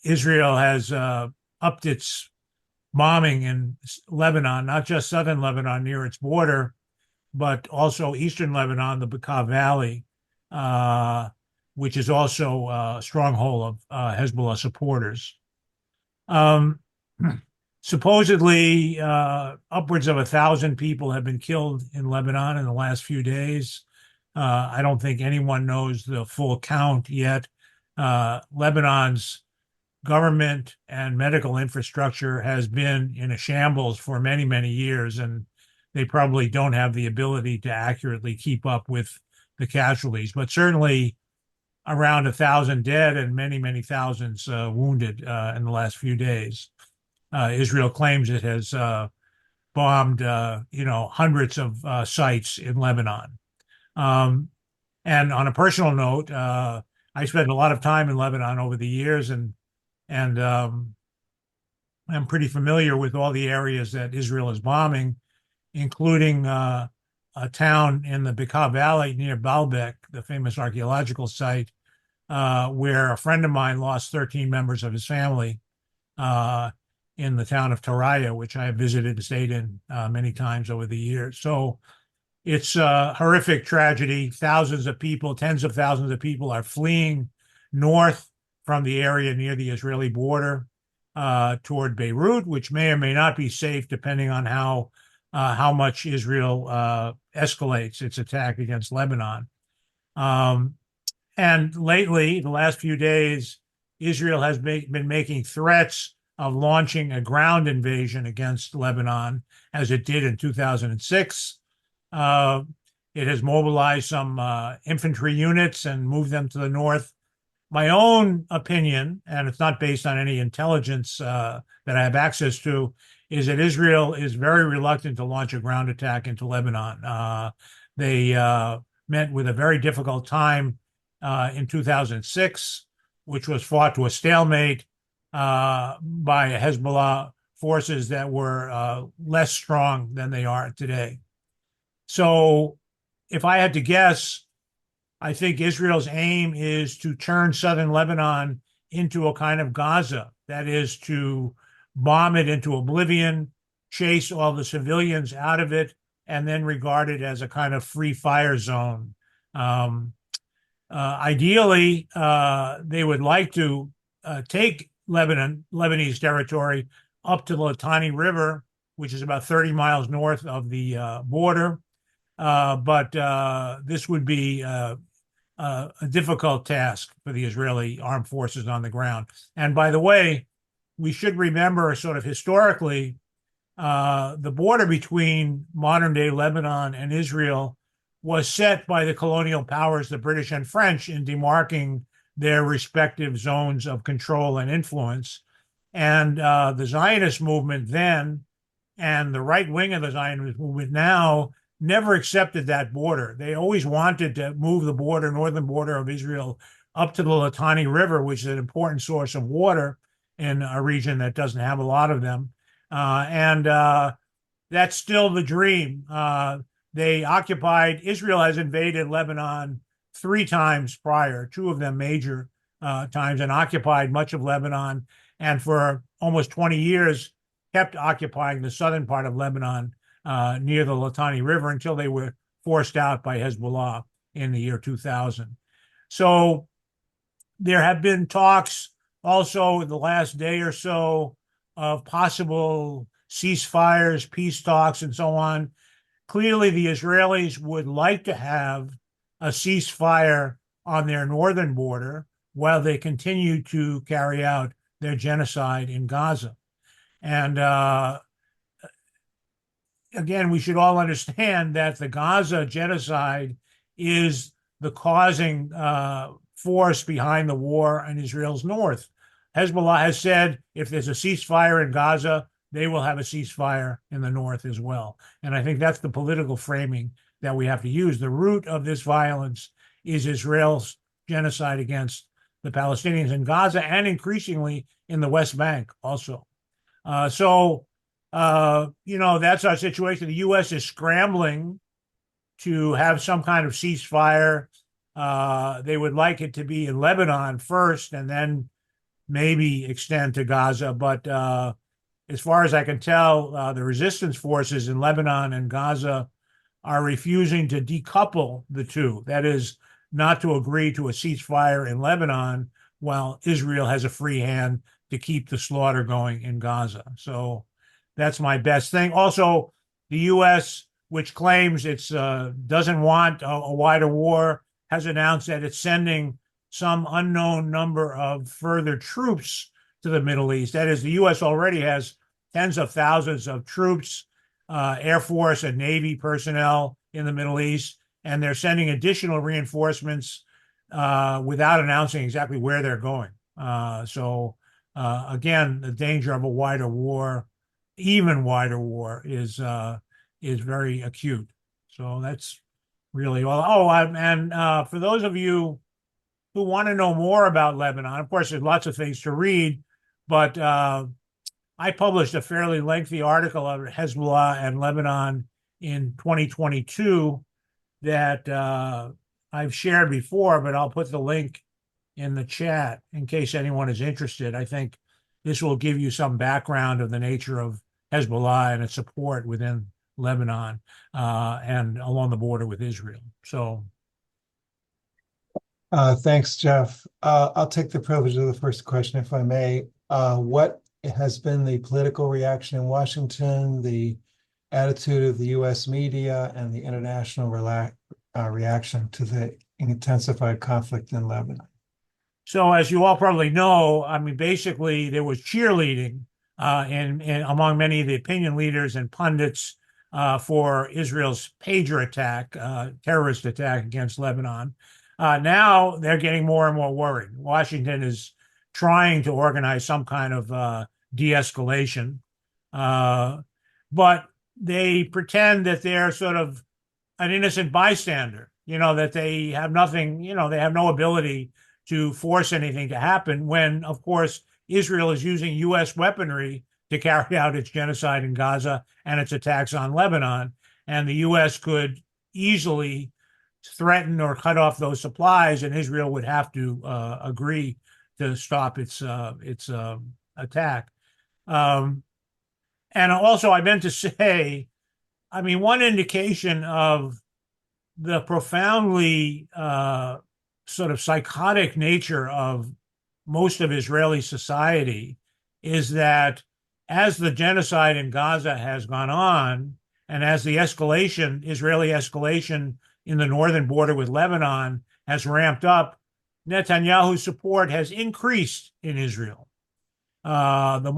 Israel has upped its bombing in Lebanon, not just southern Lebanon near its border, but also eastern Lebanon, the Bekaa Valley, uh, which is also a stronghold of Hezbollah supporters. Um, Supposedly, upwards of 1,000 people have been killed in Lebanon in the last few days. I don't think anyone knows the full count yet. Lebanon's government and medical infrastructure has been in a shambles for many, many years, and they probably don't have the ability to accurately keep up with the casualties. But certainly, around 1,000 dead and many, many thousands wounded in the last few days. Israel claims it has bombed, hundreds of sites in Lebanon. Um, and on a personal note, I spent a lot of time in Lebanon over the years, and I'm pretty familiar with all the areas that Israel is bombing, including a town in the Bekaa Valley near Baalbek, the famous archaeological site, where a friend of mine lost 13 members of his family uh, in the town of Taraya, which I have visited and stayed in many times over the years. So it's a horrific tragedy. Thousands of people, tens of thousands of people are fleeing north from the area near the Israeli border toward Beirut, which may or may not be safe depending on how much Israel escalates its attack against Lebanon. Um, and lately, the last few days, Israel has been making threats of launching a ground invasion against Lebanon, as it did in 2006. Uh, it has mobilized some infantry units and moved them to the north. My own opinion, and it's not based on any intelligence that I have access to, is that Israel is very reluctant to launch a ground attack into Lebanon. They met with a very difficult time in 2006, which was fought to a stalemate by Hezbollah forces that were less strong than they are today. So, if I had to guess, I think Israel's aim is to turn southern Lebanon into a kind of Gaza, that is, to bomb it into oblivion, chase all the civilians out of it, and then regard it as a kind of free fire zone. Um, Ideally, they would like to take Lebanese territory up to the Litani River, which is about 30 miles north of the border. But this would be a difficult task for the Israeli armed forces on the ground. And by the way, we should remember sort of historically, the border between modern day Lebanon and Israel was set by the colonial powers, the British and French, in demarking their respective zones of control and influence. And the Zionist movement then and the right wing of the Zionist movement now never accepted that border. They always wanted to move the border, northern border of Israel, up to the Litani River, which is an important source of water in a region that doesn't have a lot of them. And that's still the dream. Israel has invaded Lebanon 3 times prior, 2 of them major times, and occupied much of Lebanon. And for almost 20 years, kept occupying the southern part of Lebanon near the Litani River until they were forced out by Hezbollah in the year 2000. So there have been talks also in the last day or so of possible ceasefires, peace talks, and so on. Clearly, the Israelis would like to have a ceasefire on their northern border while they continue to carry out their genocide in Gaza. And again, we should all understand that the Gaza genocide is the causing force behind the war in Israel's north. Hezbollah has said if there's a ceasefire in Gaza, they will have a ceasefire in the north as well. And I think that's the political framing that we have to use. The root of this violence is Israel's genocide against the Palestinians in Gaza and increasingly in the West Bank also. That's our situation. The U.S. is scrambling to have some kind of ceasefire. They would like it to be in Lebanon first and then maybe extend to Gaza. But as far as I can tell, the resistance forces in Lebanon and Gaza are refusing to decouple the two. That is, not to agree to a ceasefire in Lebanon while Israel has a free hand to keep the slaughter going in Gaza. So that's my best thing. Also, the U.S., which claims it doesn't want a wider war, has announced that it's sending some unknown number of further troops to the Middle East. That is, the U.S. already has tens of thousands of troops, Air Force and Navy personnel in the Middle East, and they're sending additional reinforcements without announcing exactly where they're going. So again, the danger of a wider war, even wider war, is very acute. So that's really all. Oh, and for those of you who want to know more about Lebanon, of course, there's lots of things to read, but I published a fairly lengthy article on Hezbollah and Lebanon in 2022 that I've shared before, but I'll put the link in the chat in case anyone is interested. I think this will give you some background of the nature of Hezbollah and its support within Lebanon and along the border with Israel. So, thanks, Jeff. I'll take the privilege of the first question, if I may. What has been the political reaction in Washington, the attitude of the U.S. media, and the international reaction to the intensified conflict in Lebanon? So as you all probably know, I mean, basically there was cheerleading among many of the opinion leaders and pundits for Israel's pager attack, terrorist attack against Lebanon. Now they're getting more and more worried. Washington is trying to organize some kind of de-escalation, but they pretend that they're sort of an innocent bystander, that they have nothing, they have no ability to force anything to happen when, of course, Israel is using U.S. weaponry to carry out its genocide in Gaza and its attacks on Lebanon. And the U.S. could easily threaten or cut off those supplies, and Israel would have to agree to stop its attack. And also, I meant to say, I mean, one indication of the profoundly sort of psychotic nature of most of Israeli society is that as the genocide in Gaza has gone on, and as the Israeli escalation in the northern border with Lebanon has ramped up, Netanyahu's support has increased in Israel. The